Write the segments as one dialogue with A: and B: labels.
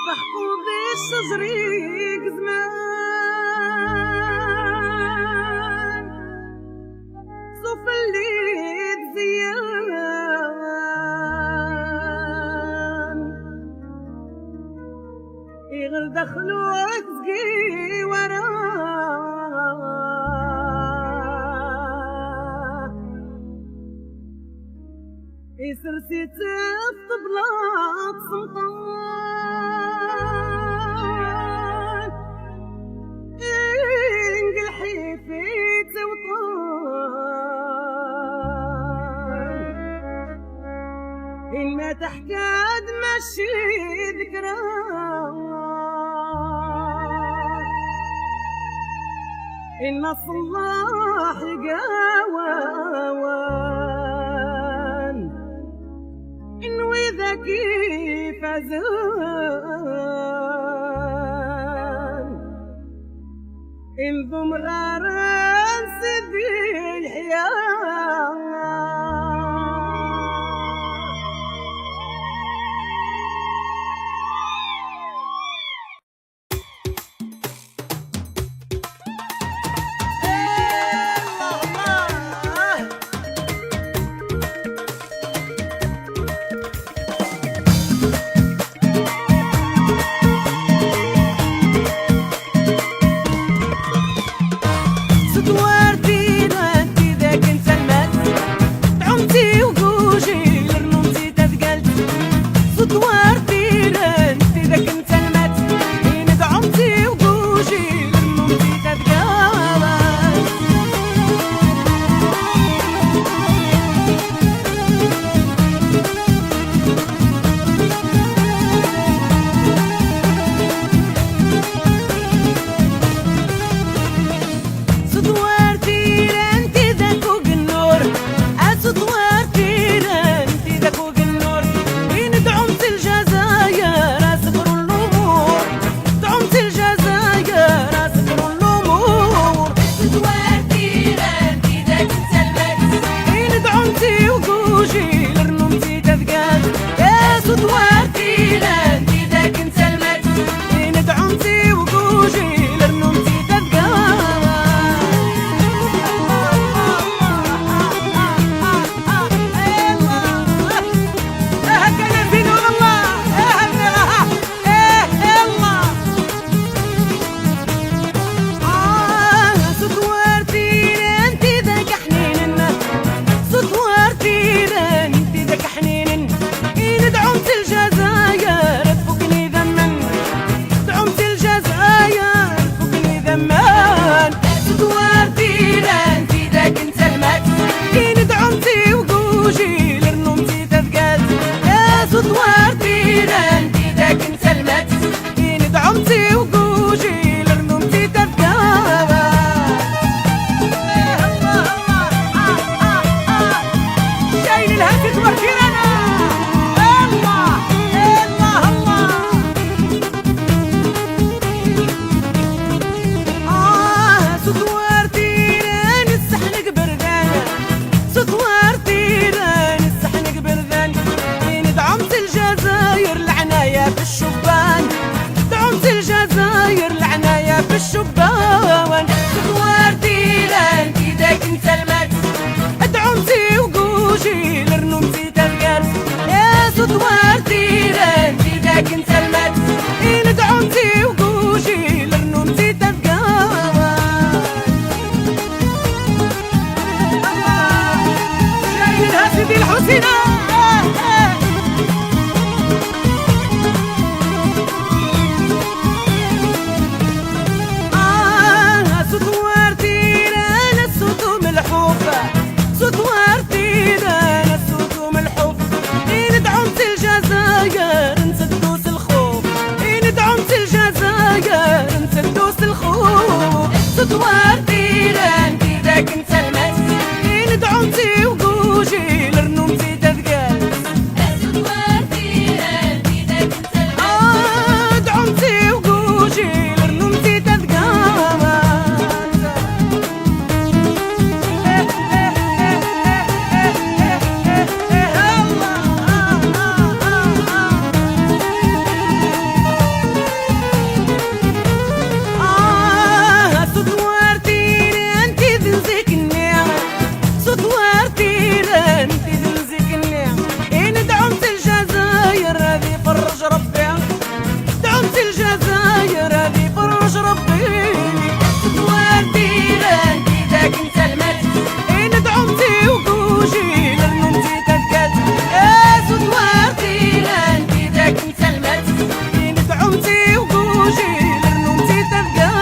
A: ضحكوا بالشجريك زمان صوف الليل زيان يغل دخلوك تسقي وراه يسرسي تطبلات سلطان ينقل حيفيت وطان إن ما تحكاد ماشي ذكراه إن الصلاح قاوان إن وإذا كيف زان إن ضمراران سيدي الحياة
B: ستوارتينا
A: الجزائر هذه فرج ربي
B: تواردي راندي ذاك انت المات
A: ندعمتي وكوجي لرنمتي تذكات
B: تواردي راندي ذاك انت المات
A: ندعمتي وكوجي لرنمتي تذكات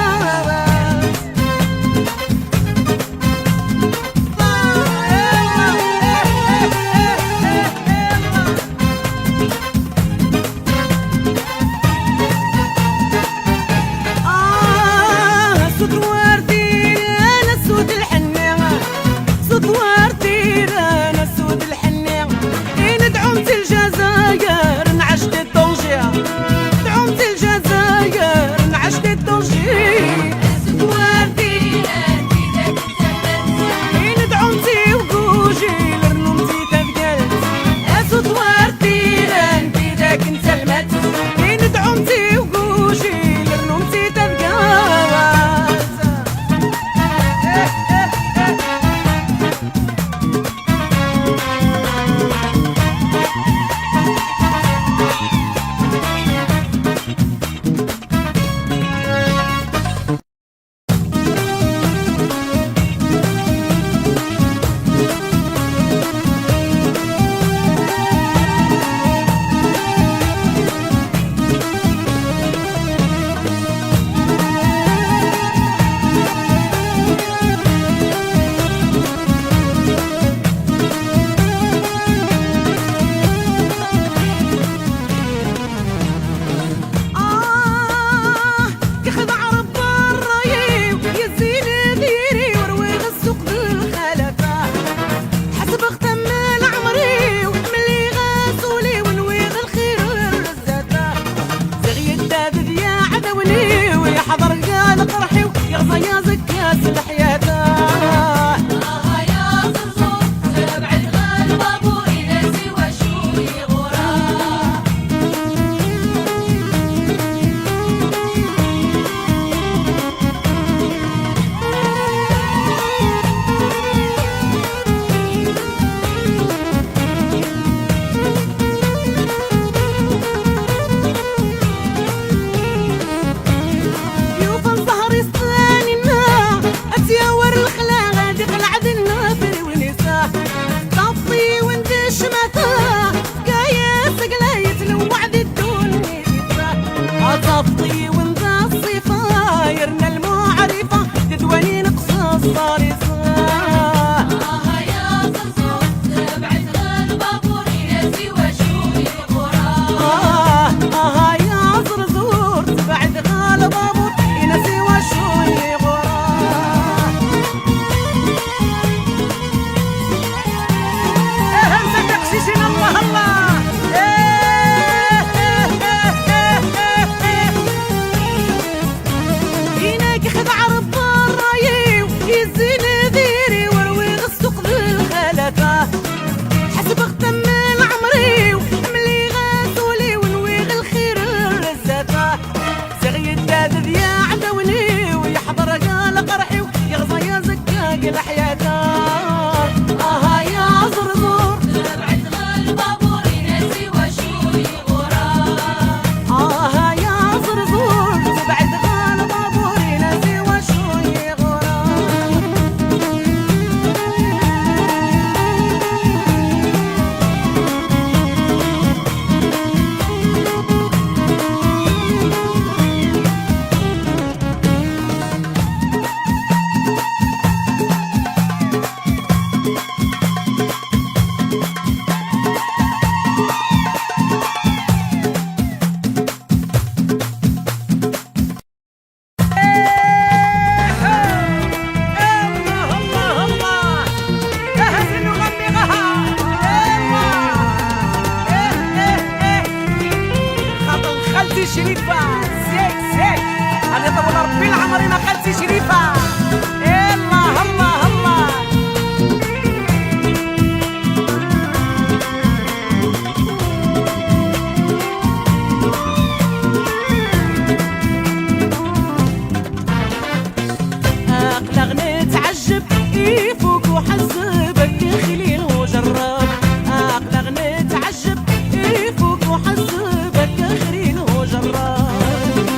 A: صفطي ونذا الصفاير المعرفة تدواني نقص الصاري صاه
B: يا زرزور تبعد البابور يناسي وشوي غراه
A: يا زرزور تبعد البابور يناسي وشوي غراه همسة تقشيشين الله الله شريفة زيك زيك هذه طول ربي العمر ما خالتي شريفة الله الله الله أقلق نتعجب يفوق وحسبك خليل وجرب أقلق نتعجب يفوق وحسبك خليل وجرب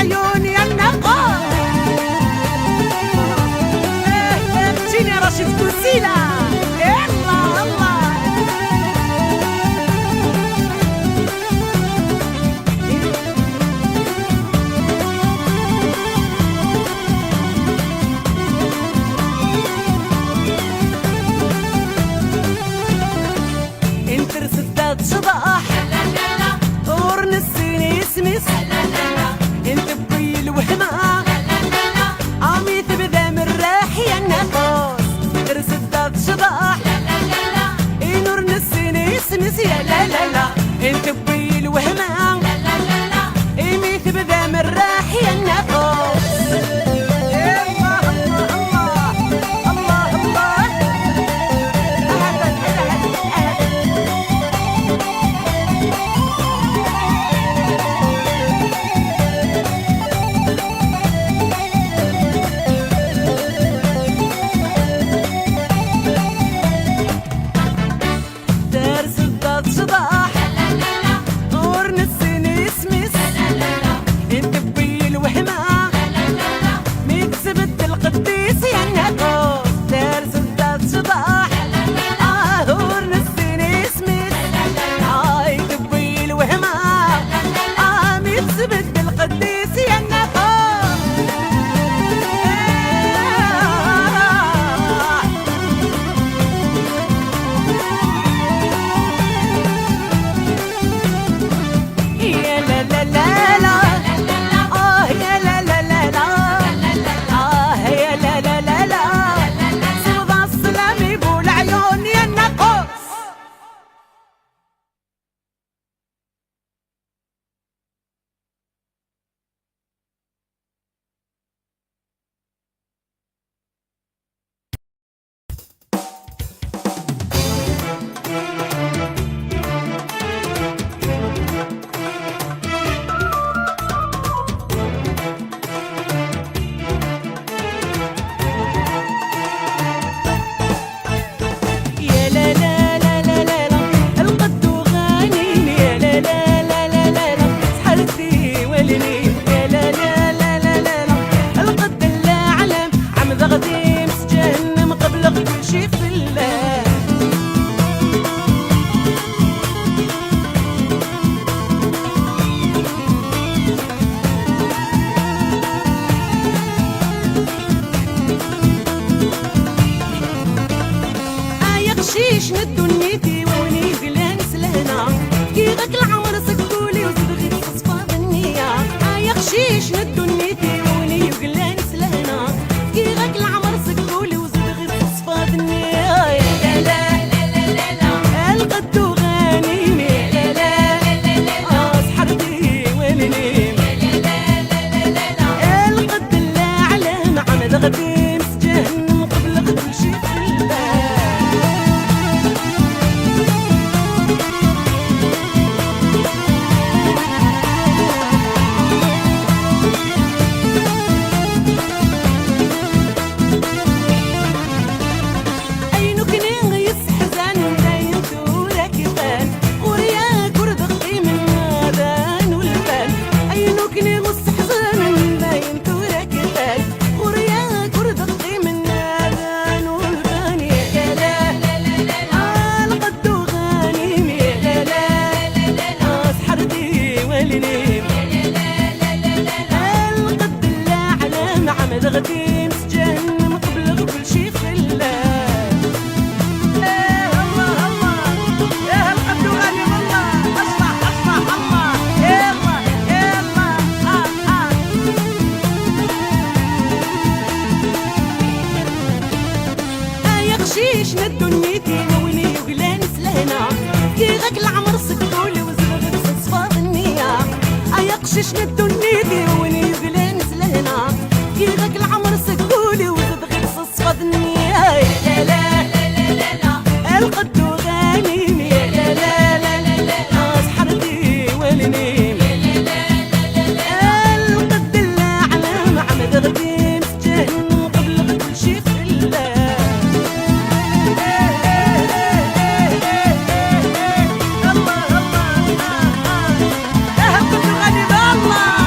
A: بالعيون يا النقاص. جيني يا رشيد كوسيلة الله الله. انت رصدات صباح ورن السيني يسمس. انت بي الوهمة عمي تبدا من راح يا النقاص. رصدات صباح نور السيني يسمس يا لا لا لا. انت بي الوهمة عمي تبدا من راح يا النقاص. صباح ورن السيني يسمس. انت بي الوهمة مكسبت القديس يا النقاص. دار سدات صباح ورن السيني يسمس. انت بي الوهمة مكسبت القديس يا النقاص. شيش ندنيتي ووني جلانس لهنا كي غاك العمر سكولي وزبغي تصفى بالنية. يخشيش ندنيتي ووني جلانس لهنا كي غاك العمر سكولي وزبغي تصفى بالنية. لا لا لا لا لا القد وغانيمي لا لا لا سحرتي ولنيم لا لا لا القد لا على معمد غديم سجهنم قبل غد شي في البال. غديم سجهنم قبل كل شي في الله. الله الله يا القد وغني والله اصلح اصلح الله يلا يلا يخشيش ندنيتي ويني وجلانس لهنا كي غاك العمر سكتولي وزبغي تصفى بالنية. يخشيش ندنيتي ويني وجلانس لهنا كي غاك العمر سكولي وتبغي تصفى النية. لا لا لا لا لا القد وغانيمي لا لا لا لا سحرتي ولنيم لا لا لا القد لا على معمد غديم سجهنم قبل كل شي في الله. الله الله القد وغاني الله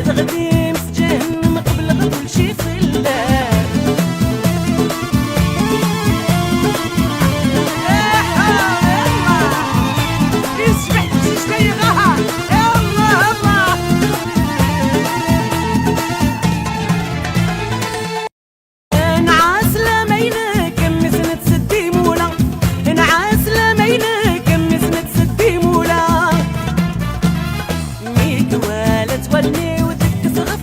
A: غدي نس جهنم قبل كل شي خلاه. تولني وتكسر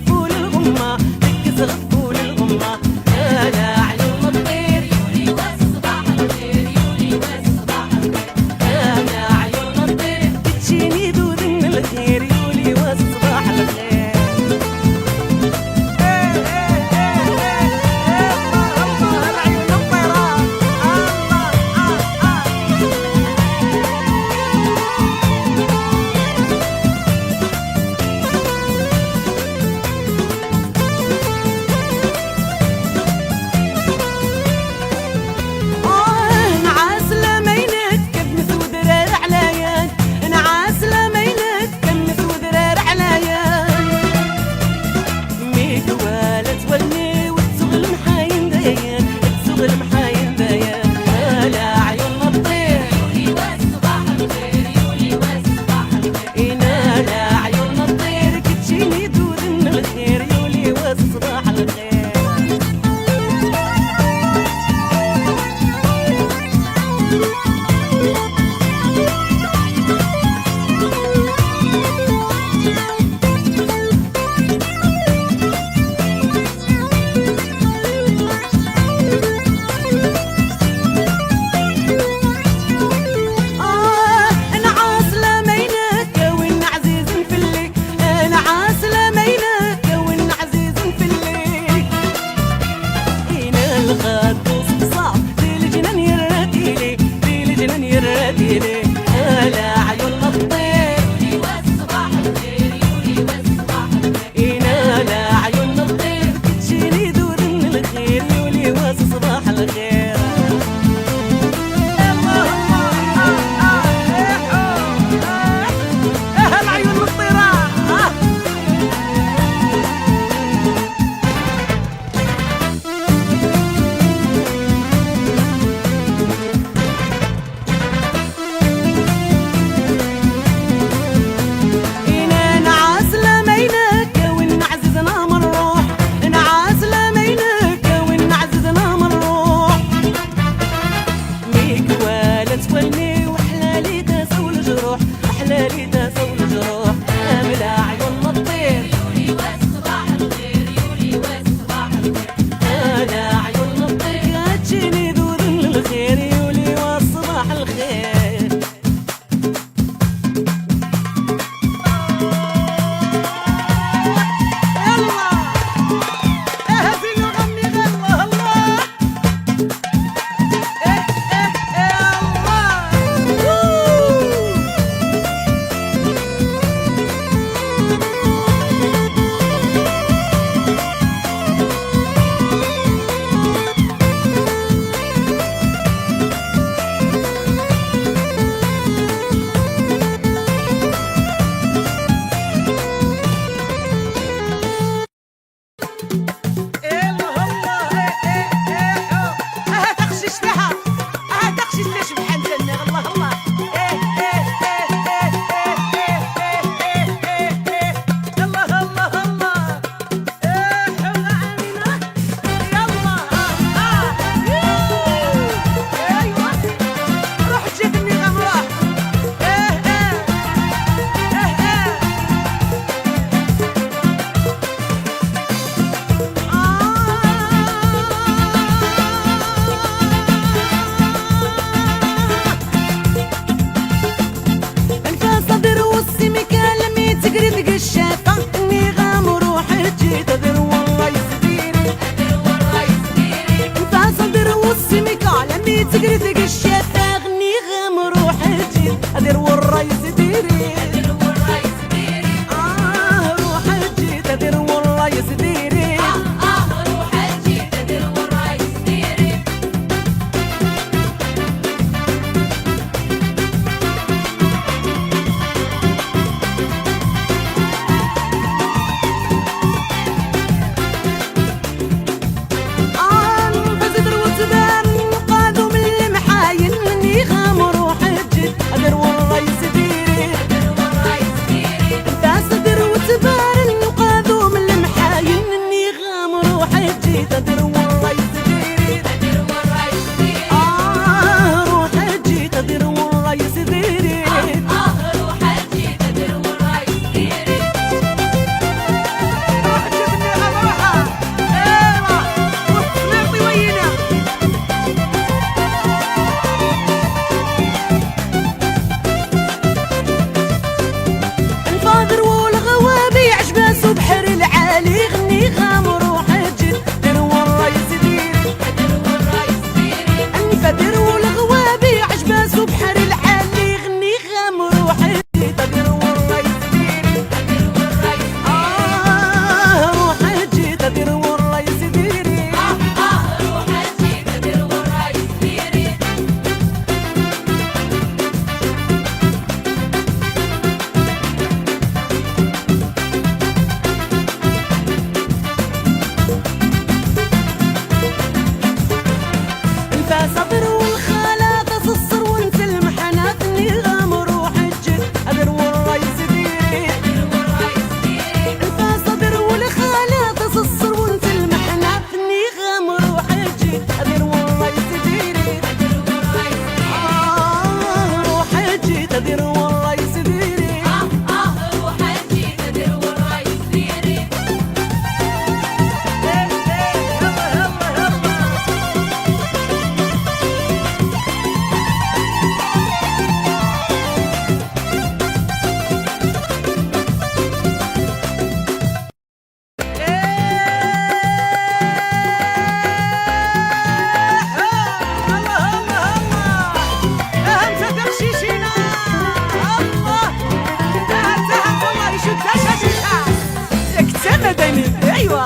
A: المدني ايوا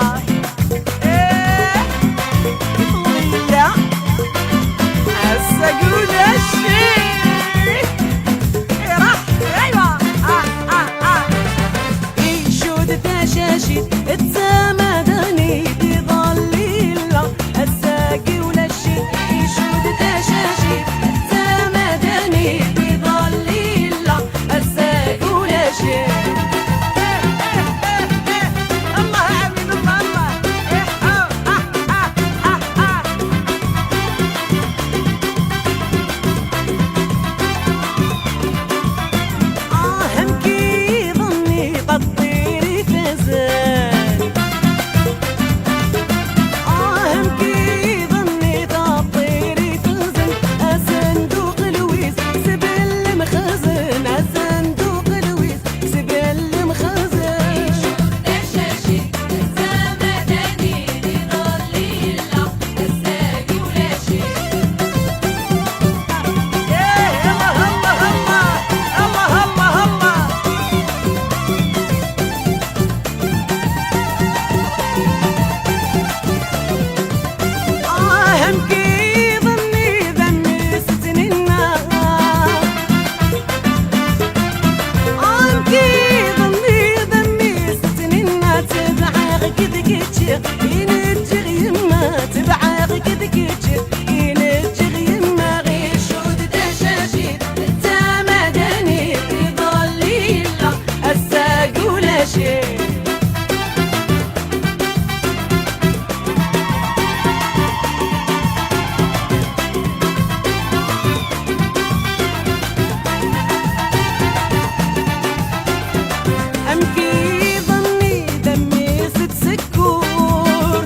A: ايه ويا هسه قول الشيء راح ايوا يشود تشاشي الزمداني بظليلا الساقي ولا الشيء يشود تشاشي الزمداني بظليلا الساقي ولا شيء أم في ظني دمي ست سكور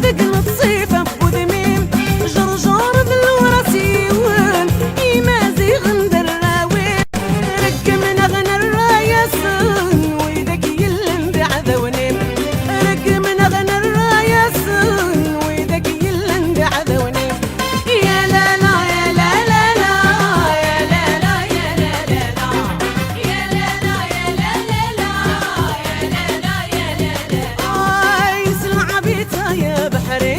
A: سبق نتصيفة بودميم جرجار بالوراسيون يمازيغ ندراوين رقم نغنى الرايسون ويدك يلن بعذونيم رقم نغنى الرايسون ويدك يلن بعذونيم يا لا لا يا لا لا لا يا لا لا يا لا لا لا
B: يا لا لا يا لا لا لا يا لا لا يا لا لا
A: عايز العبيطة يا بحري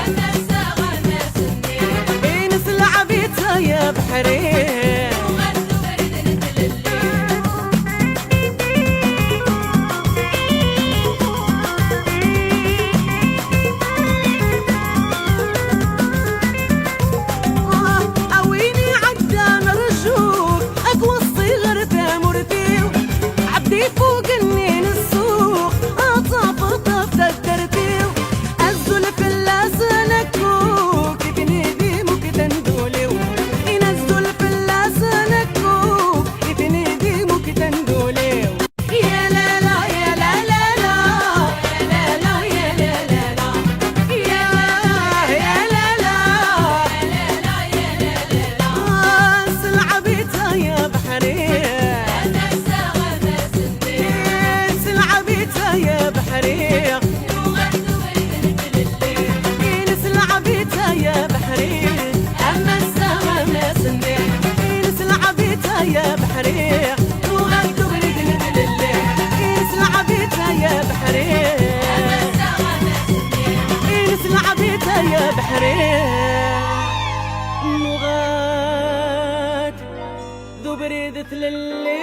B: أنا الساغة سني
A: بين العبيطة يا بحري
B: وغدو برد نتللي
A: عويني عدى مرجوك اقوى الصغر تامرتيو عبدي فوق النين السوق اطاف طاف تدرتيو الزلف اللاسنكوك يبني مكتندوليو ينزل في اللاسنكوك يبني مكتندوليو يا لا لا يا لا لا لا يا لا لا يا لا لا لا يا لا لا سلعبيتها يا بحري
B: أنا الساغة سني
A: سلعبيتها يا بحري
B: وغدو برد نتللي
A: سلعبيتها يا بحري
B: أما الساغة سني
A: سلعبيتها يا بحري وغدو برد نتللي سلعبيتها يا بحري
B: أما الساغة سني
A: سلعبيتها يا بحري نغاد ذو بريدة لليل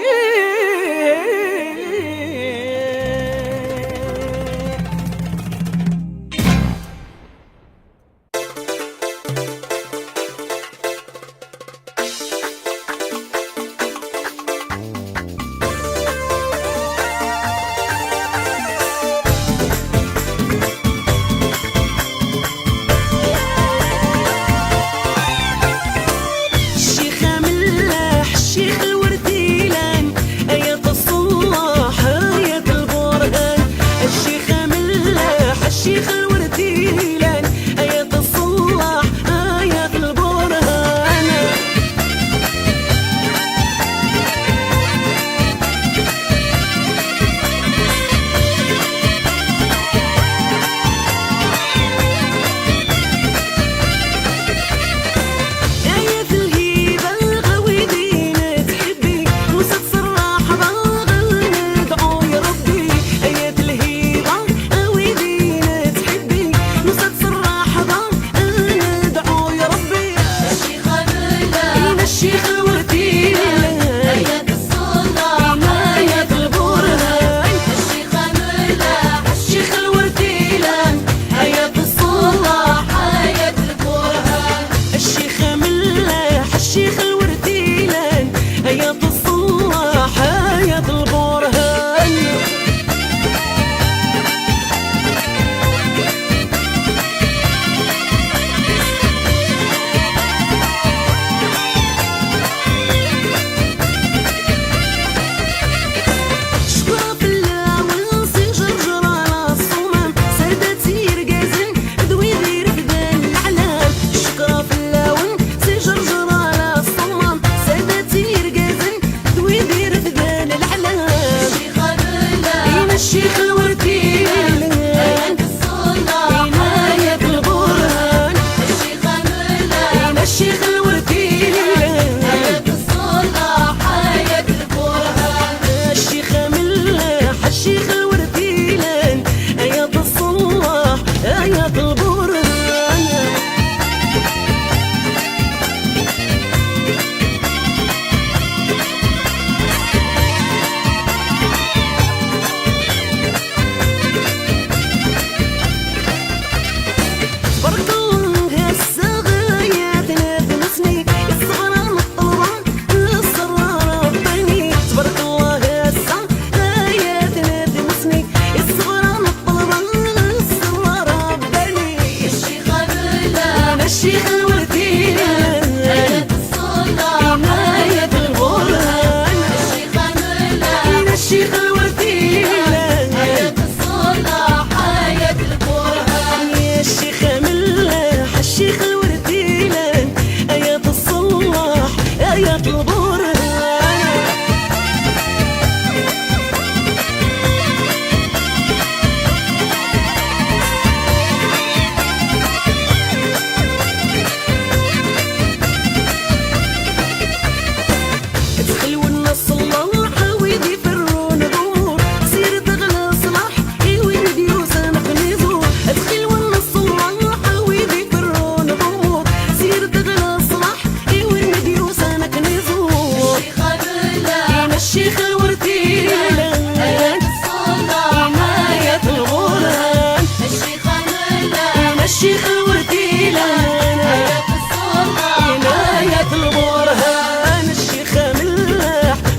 A: الشيخة ملاح الشيخ الورديلان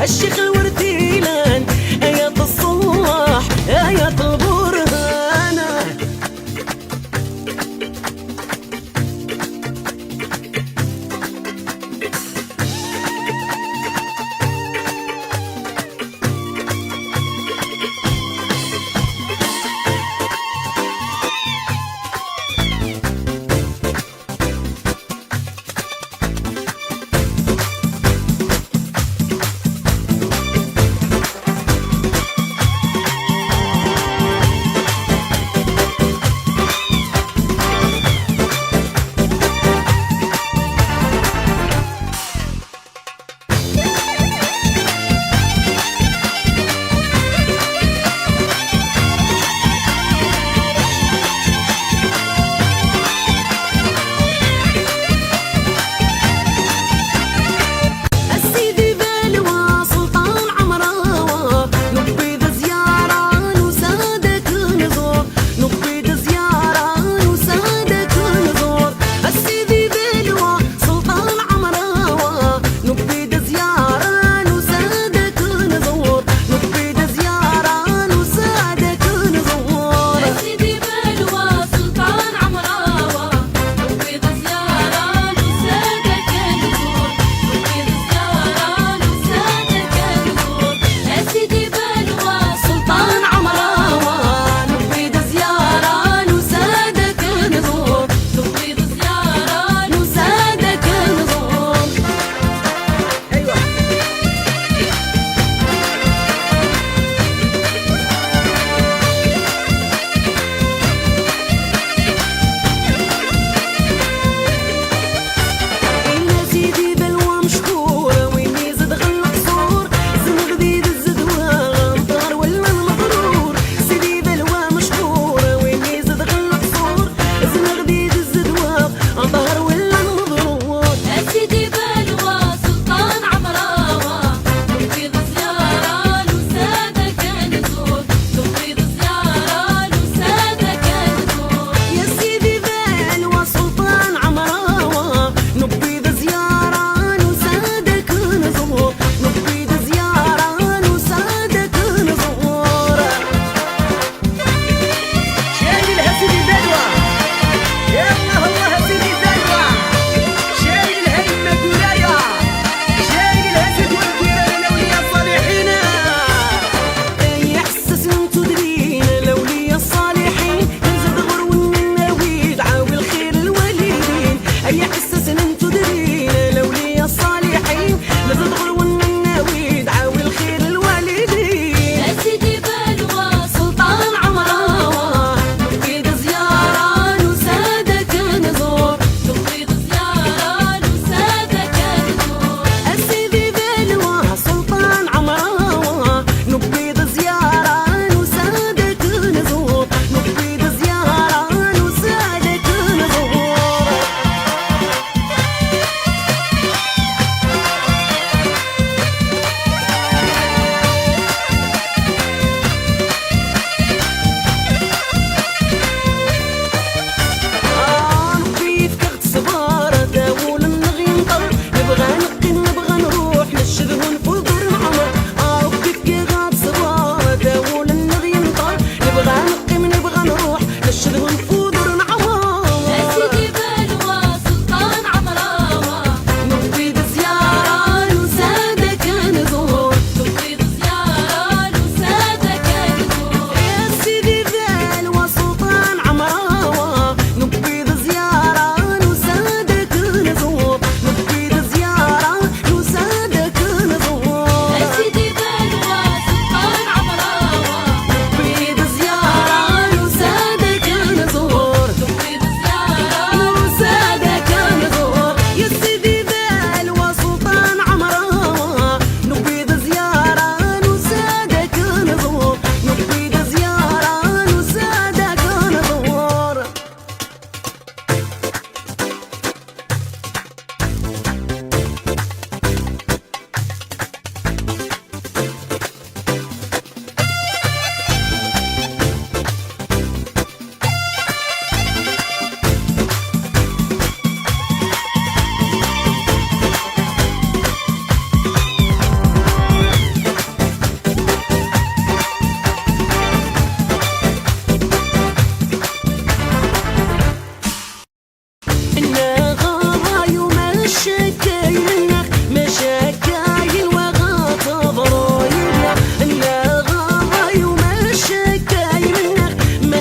A: الشيخ الورتيلان آيات الصلاح آيات البرهانة.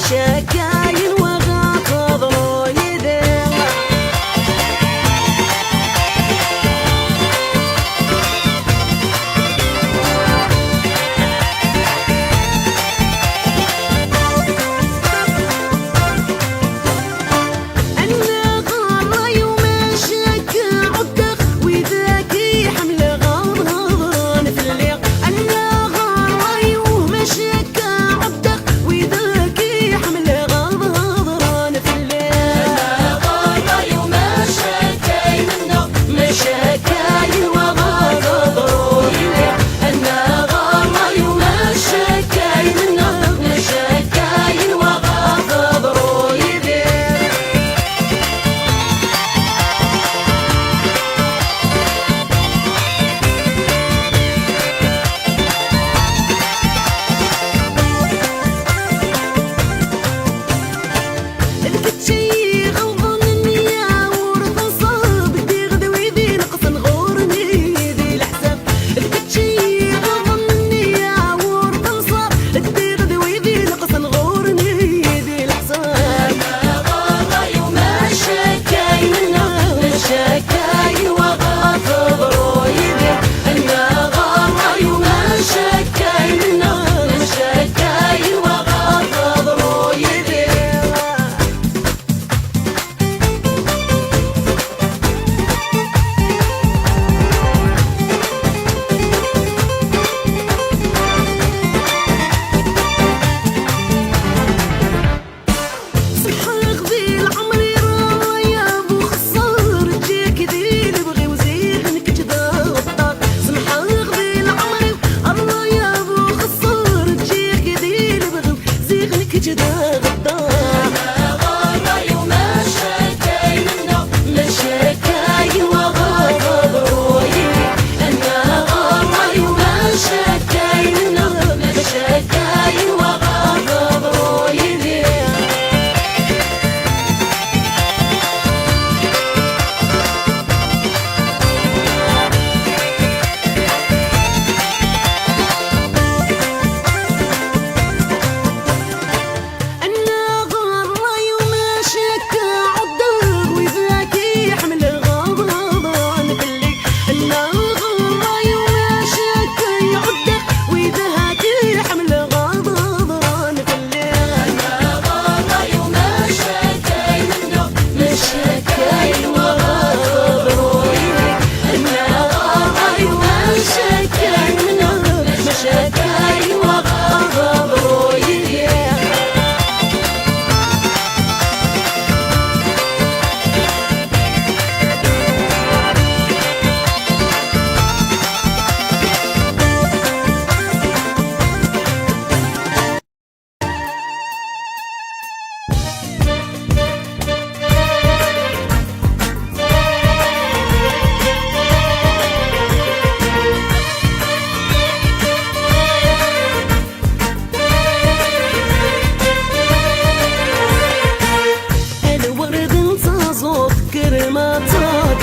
A: مشاكاين وغاطض رويدي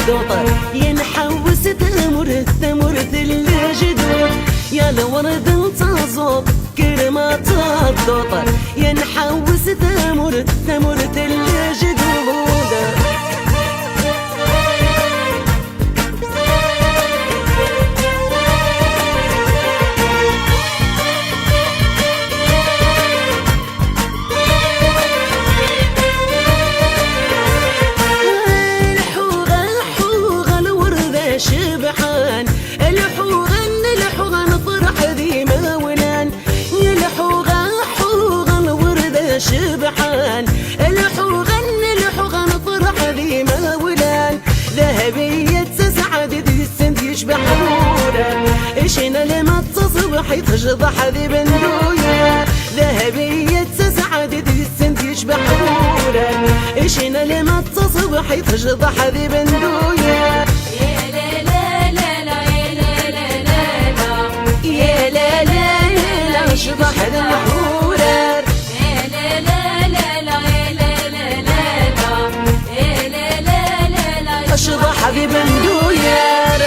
C: الدوطر ينحوس تمر الجدود يا الورد انتصوب كرمات الدوطر ينحوس تمر الجدود شبحان الحوغن فرح ذي مولان الحوغن وردة شبحان الحوغن فرح ذي مولان ذهبية سعد ذي السند يشبح حورا إشنا لما تصبح تشضح ذي بندويا ذهبية سعد ذي السند يشبح حورا إشنا لما تصبح تشضح ذي بندويا شبح الحورر
B: يا لا لا لا لا يا لا لا لا لا لا
C: اشبح ببندوير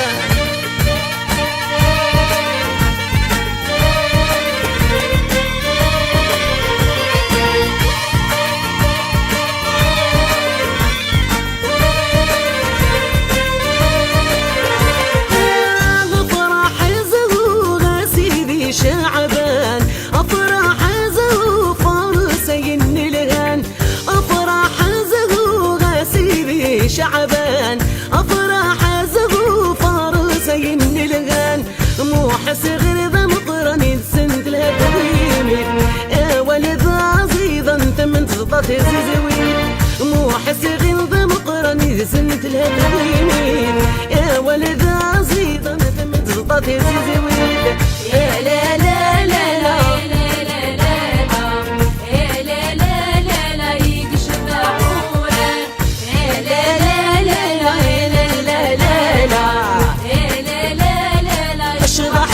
C: حس غير ذا مقرني سنت لها تغيمين ولد عزيزا انت من تغطى زيزوين مو حس غير ذا مقرني سنت لها تغيمين ولد عزيزا انت من تغطى زيزوين يا لا لا لا لا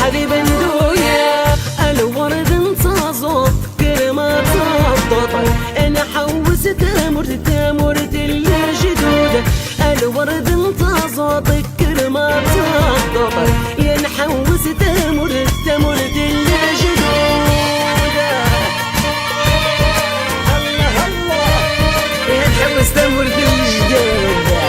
C: حبيب ندويا الورد انتصوت كلمات الضطر انا حوس تامرت الجدود الورد انتصوت كلمات الضطر يا نحوس تامرت الجدود الله الله يا نحوس تامرت الجدود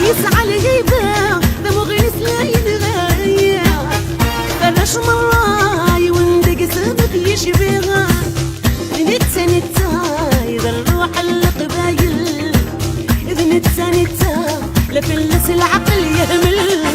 A: يسعى لجيبه دمو غير سلاين غاية بلاش مرة يوندق سبب يشبيها نتا يضلوح القبايل إذ نتا لفلس العقل يهمل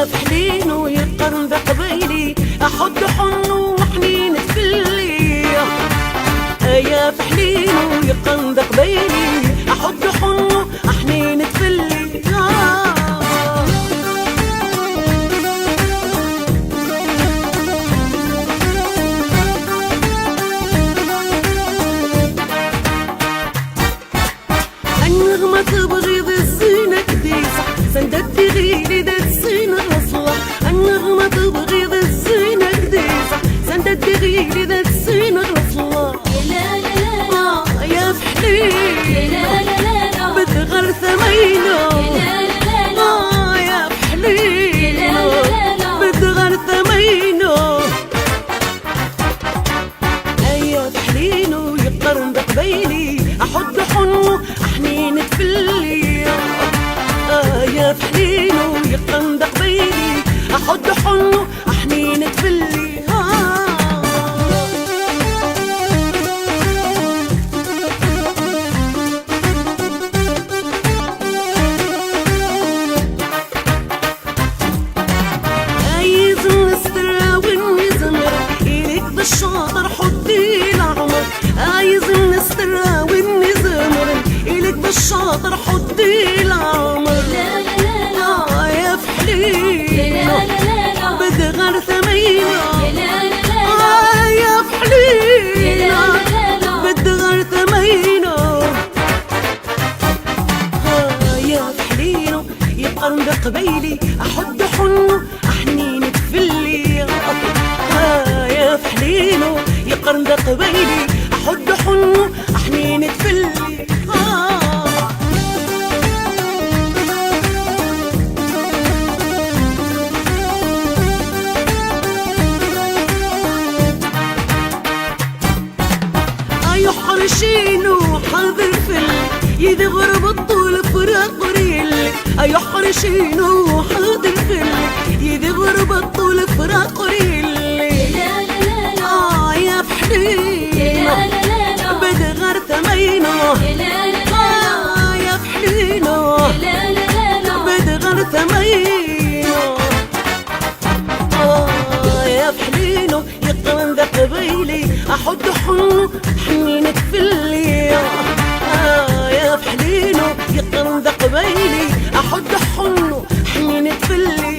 C: يا فحلين ويقرن ذا قبيلي احد حنو وحنين تفلي يا فحلين ويقرن ذا قبيلي احد حنو حنين تفلي النغمة تبغيض الزينة كديسة سندت غيري ذات الزينة الأصلة النغمة تبغيض الزينة كديسة سندت غيري ذات الزينة الأصلة يا فحلين بتغر ثمينة يا فحلين بتغر ثمينة يا فحلين ويقرن بقبيلي احد حنو حنين تفلي يا فحلين ويقرن بقبيلي احد حنو حنين تفلي الشاطر حدي العمر عايز النسترة والنزمر إلك بالشاطر حدي العمر يا فحلين بتغر ثمينة يا فحلين بتغر ثمينة يا فحلين يقرن بقبيلي أحد حنو حنين تفلي يا فحلينو يقرن ذا قبيلي احد حنو حنين تفلي يحرشينو حاضر فل يدغر بالطول فراق ريل يحرشينو حاضر فل يدغر بالطول فراق ريل يا فحلين بتغر ثمينة يا فحلين بتغر ثمينة يا فحلين يقرن ذا قبيلي احد حنو حنين تفلي يا فحلين يقرن ذا قبيلي احد حنو حنين تفلي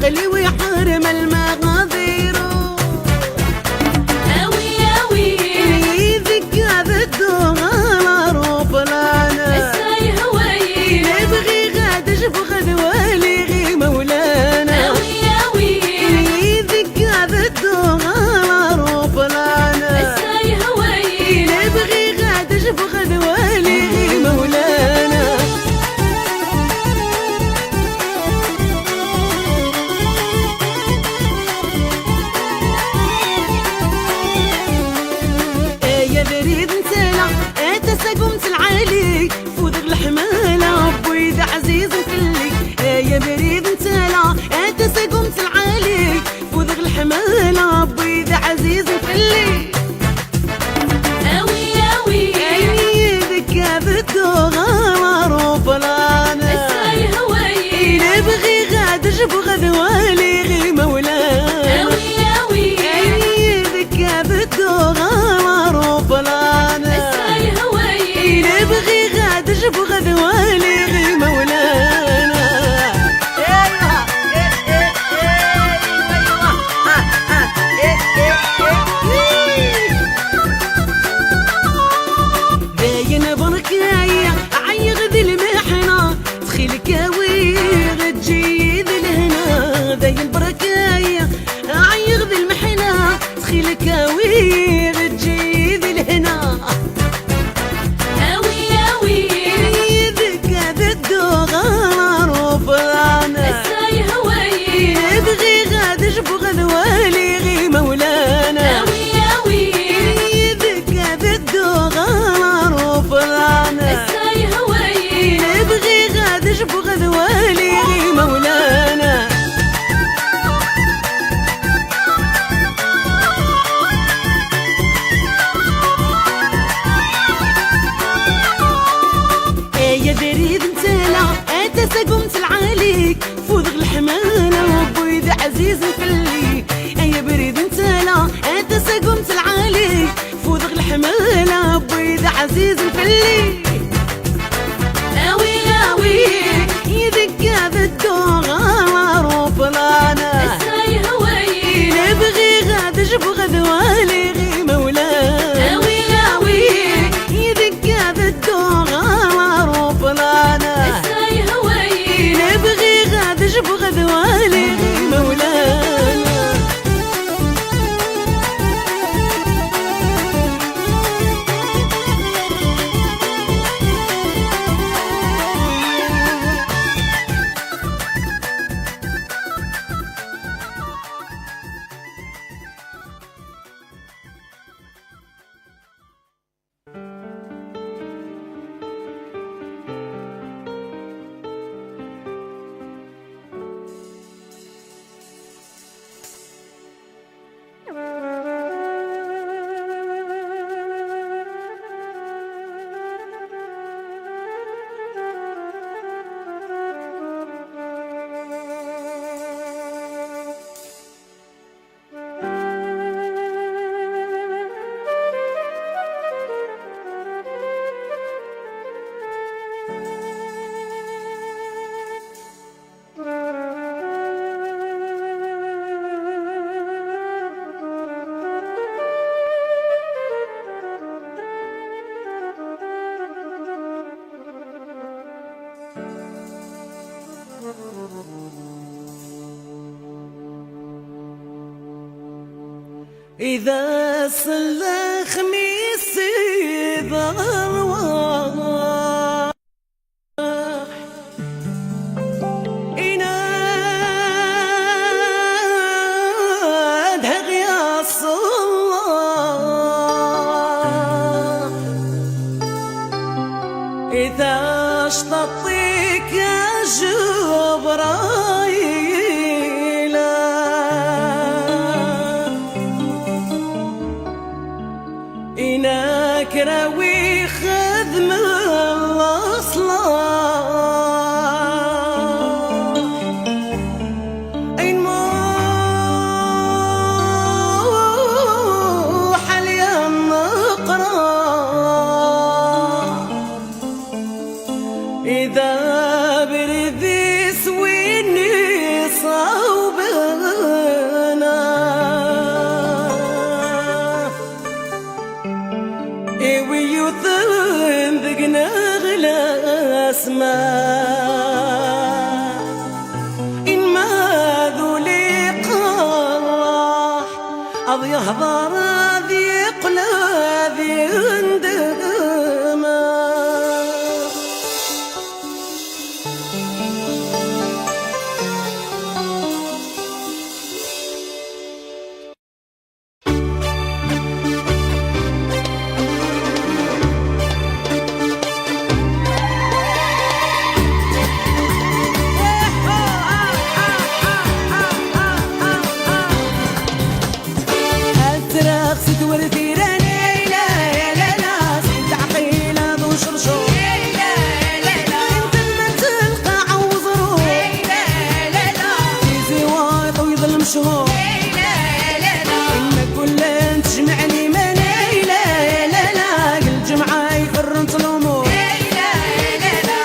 C: عقلي ويحرم المغاضير
B: أوي
C: يذك هذا الدغال روبلانا
B: الساي هواي
C: نبغي غادش بغدوالي غي مولانا
B: أوي
C: يذك هذا الدغال روبلانا
B: الساي هواي
C: نبغي غادش بغدوالي غي مولانا قمت العالي فوذق الحمالة بويد عزيز وكلي يا بريد انتلا انت قمت العالي فوذق الحمالة بويد عزيز وكلي
B: أوي
C: يدك هذا الدغال هاوي غتجي ذي الهنا
B: هاوي هاوي
C: يدك هذا الدوغار وفرانا
B: الساي هواي
C: نبغي غاد جبغ ذوالي غي مولانا
B: هاوي هاوي
C: يدك هذا الدوغار وفرانا
B: الساي هواي
C: نبغي غاد جبغ ذوالي غي مولانا يا بريد نتالا اتسا قمت العاليك فوضغ الحمالة وبويد عزيز نفلي يا بريد نتالا اتسا قمت العاليك فوضغ الحمالة وبويد عزيز نفلي
B: هاوي هاوي
C: يدك هذا الدوغار وفلانا
B: الساي هواي
C: نبغي غاد جبغ ذوالي غي مولانا
B: هاوي هاوي
C: يدك هذا الدوغار وفلانا
B: الساي هواي
C: نبغي غاد جبغ ذوالي غي مولانا إذا صلى خميس ضروا إناد هغيا الصلاة إذا اشتطيك يا جبرايل إناك راوي خدم الأصلاح إن موح اليوم نقرأ إذا بردي سويني صوبنا ويثن ذقنا غلا اسماء إن ما ذولي قراح أض يهضر ذي قلا ذي اندما أترخصت ورثيراني لا لا لا لا سيد عقيلة ذو شرشور لا لا لا انت المنزل قاع وزرور لا لا لا تيزي وايط ويظل مشهور لا لا لا إنك كل تجمعني ماني لا لا لا قل جمعة يفرنت الأمور لا لا لا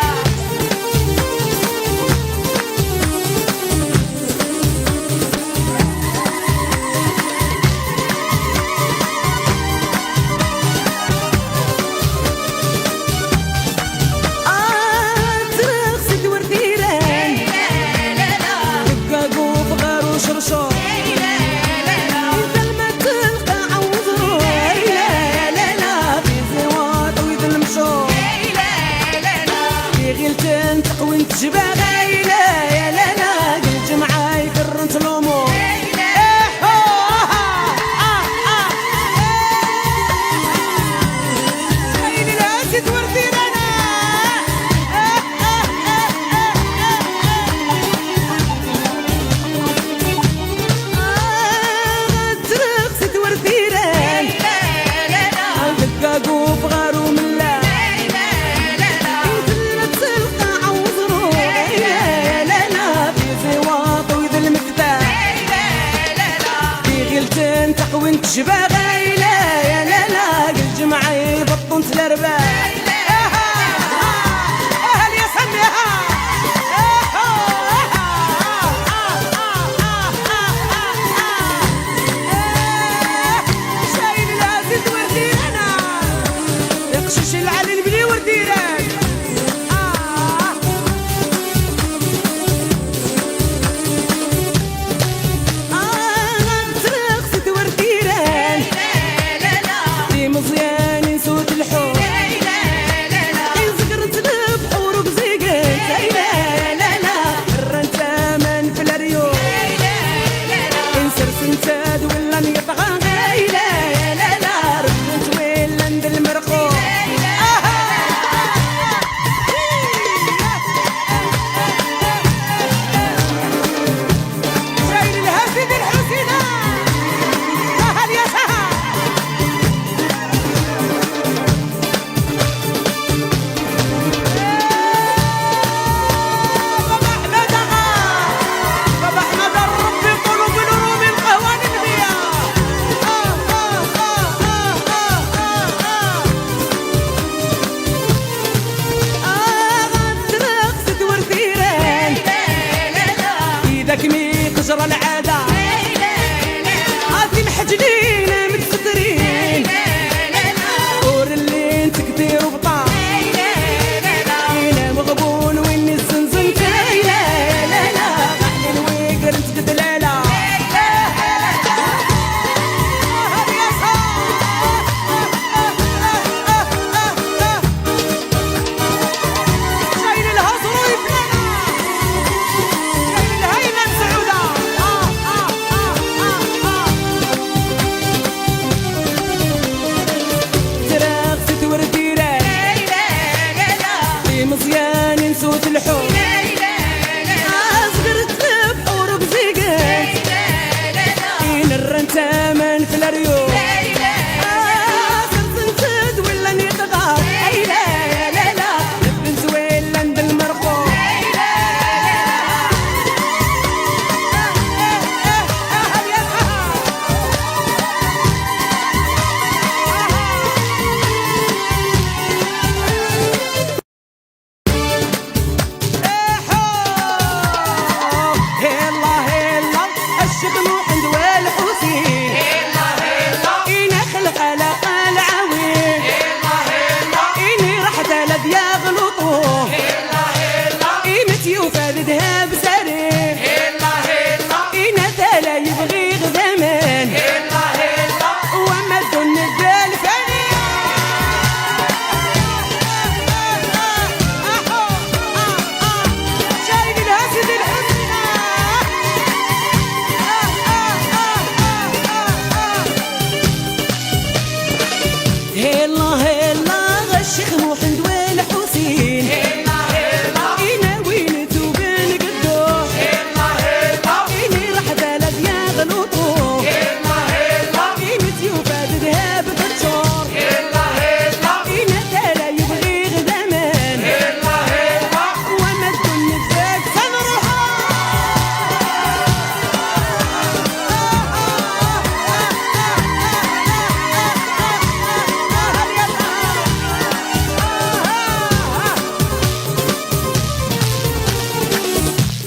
C: هلا هلا الشيخ محمد والحسين
A: هلا هلا
C: إنا وين توبان قدوح
A: هلا هلا
C: إني راح بلد يا غلوطو
A: هلا هلا
C: إني تيوباد ذهب بالشور
A: هلا هلا
C: إنا تالا يبغي غدامان
A: هلا هلا
C: وما الدنيا تزاد سنروحو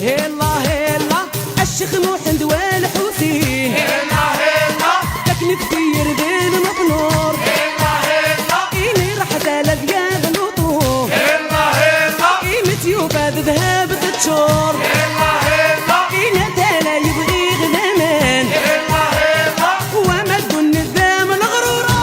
C: هلا هلا الشيخ محمد والحسين
A: هلا هلا
C: لكن كثير بين مقنور
A: هلا هلا
C: إني راح بلد يا غلوطو
A: هلا هلا
C: قيمة يوباد ذهب تتشور
A: هلا هلا
C: إنا تالا يبغي غنامان
A: هلا هلا
C: وما الدن الذام الغرورة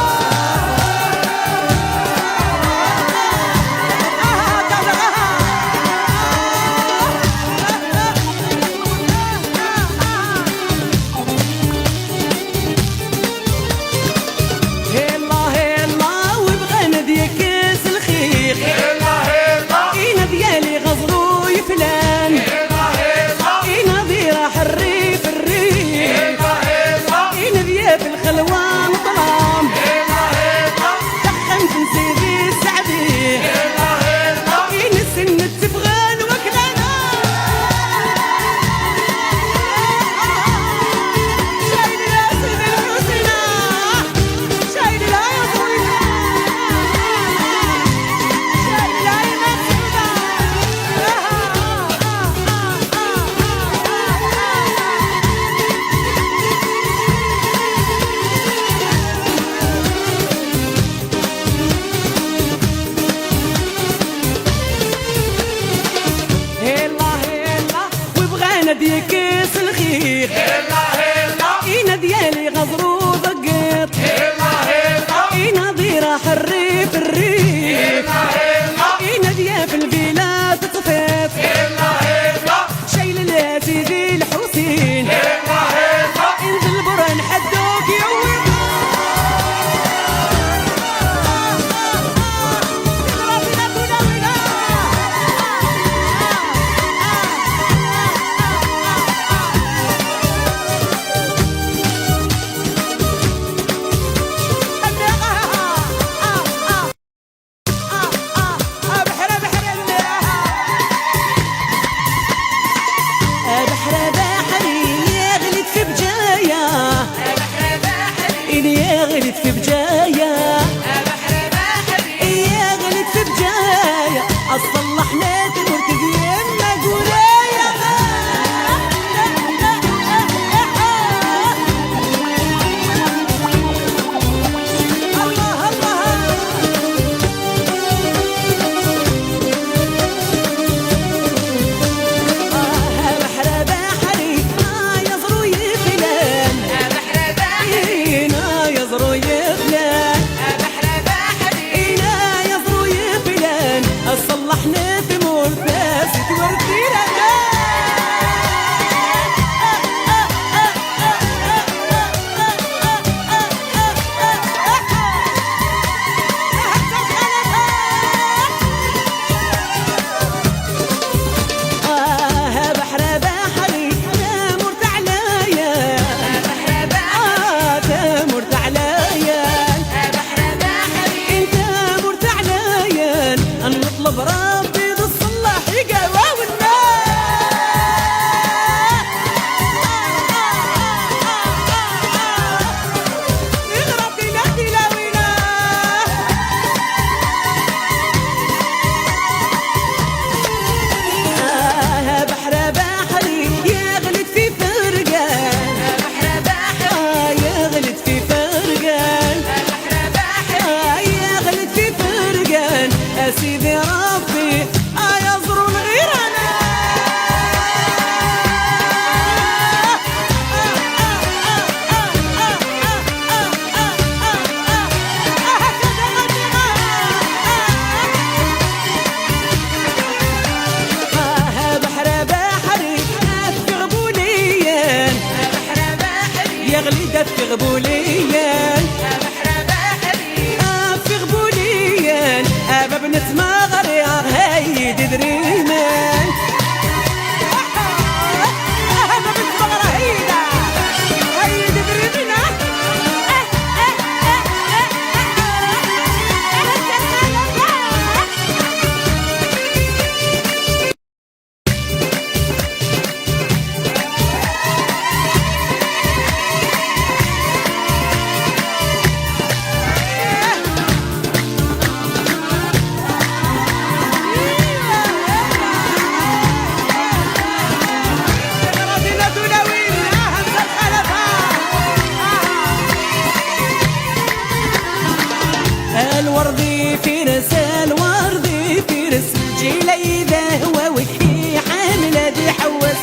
C: الوردي فيرس الوردي فيرس جيليده هو وكي حامله دي حوس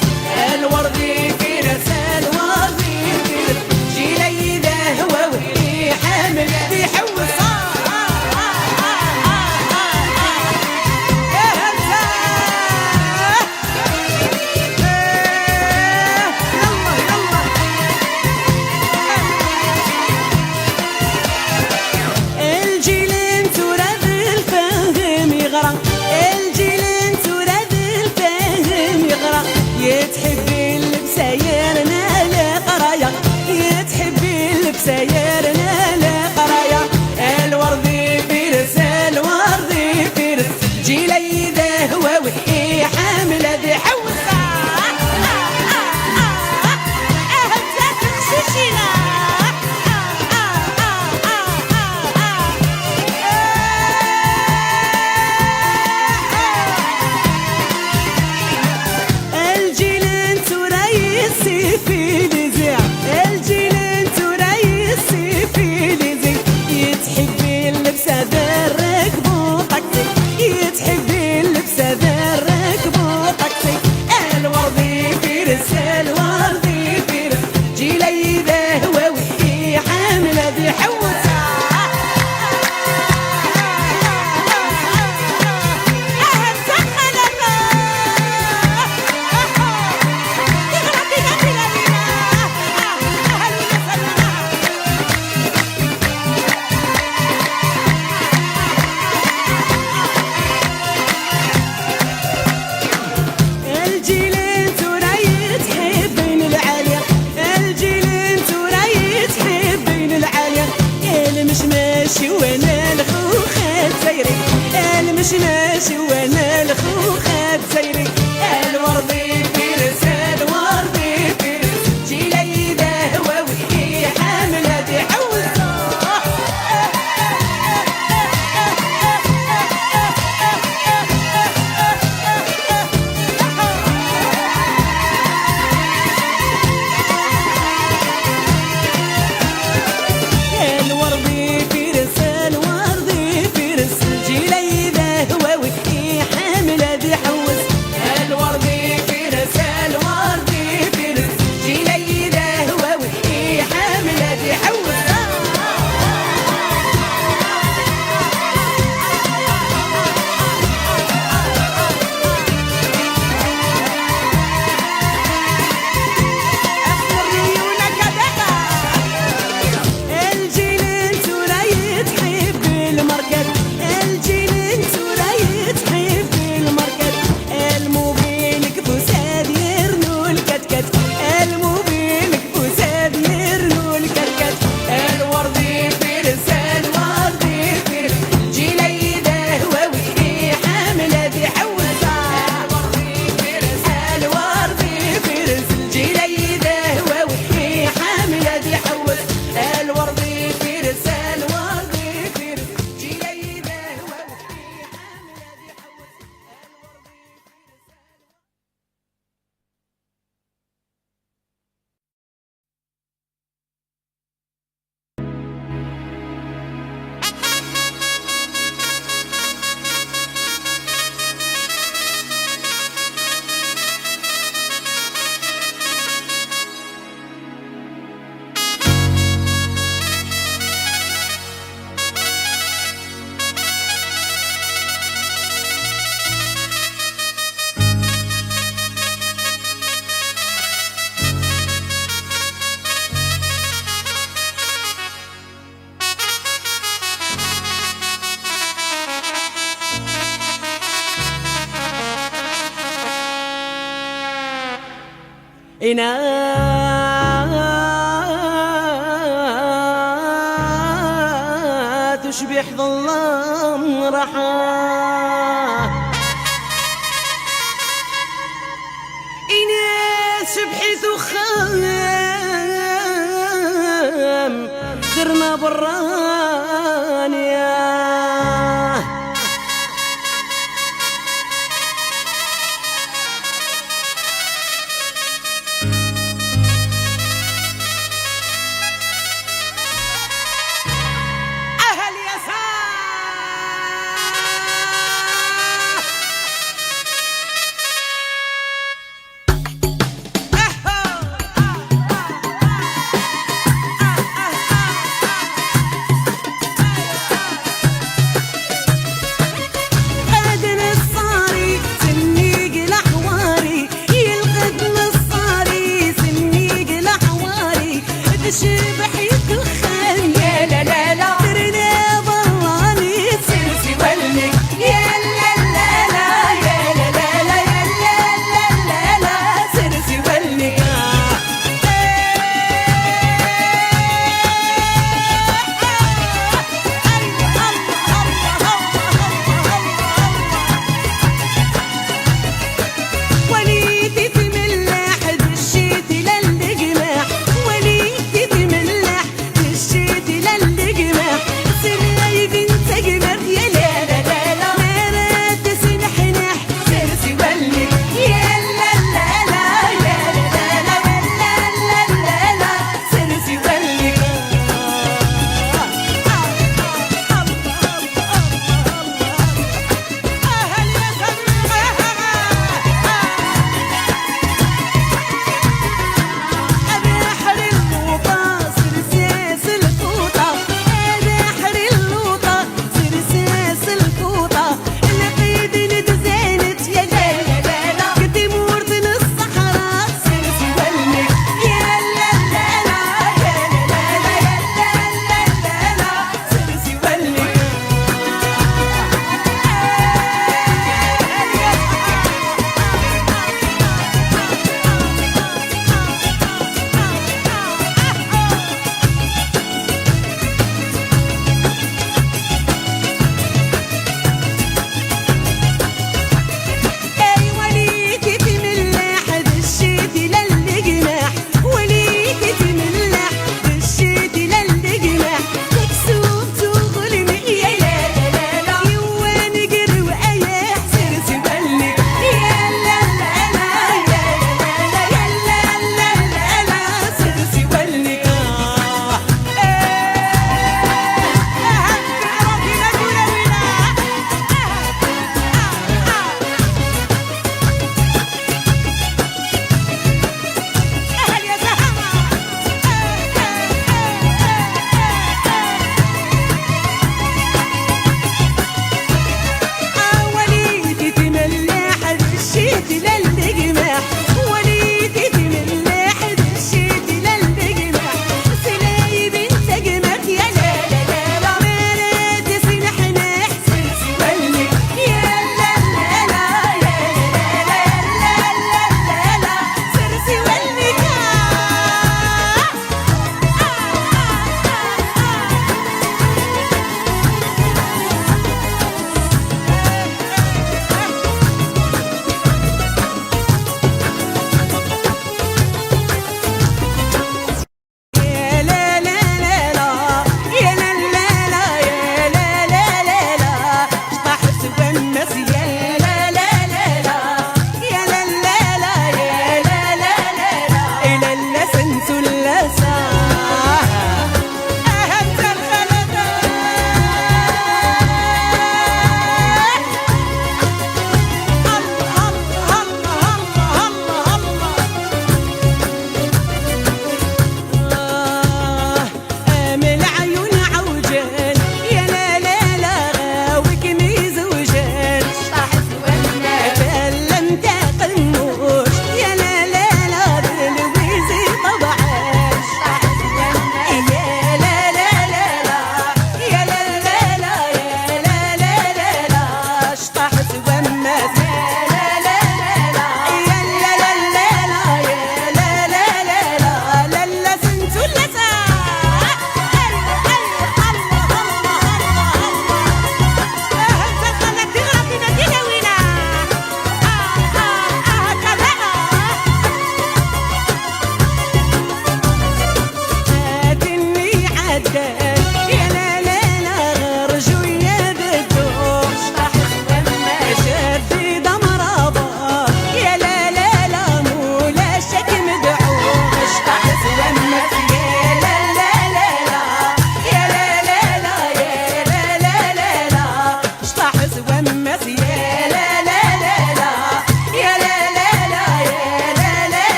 C: الوردي فيرس الوردي فيرس جيليده هو وكي حامله دي حوس سيرنا لقرايا الوردي فيرس الوردي فيرس جيليده هو وحي حامله ذي حوسه الجيلين تريسي في لزع يتحبي اللبسه ذرك بوطكسي يتحبي اللبسه ذرك بوطكسي الوردي فيرس الوردي فيرس جيليده هو وحي حامله ذي حوسه ماشي وانا الخوخه تسيري انا مش ماشي وانا الخوخه تسيري الوردي فيرس الوردي فيرس جيليده هو وحي حامله دي حوسه إناث تشبح ظلام رحاه إناث شبحت خام درنا برانيا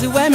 A: سوا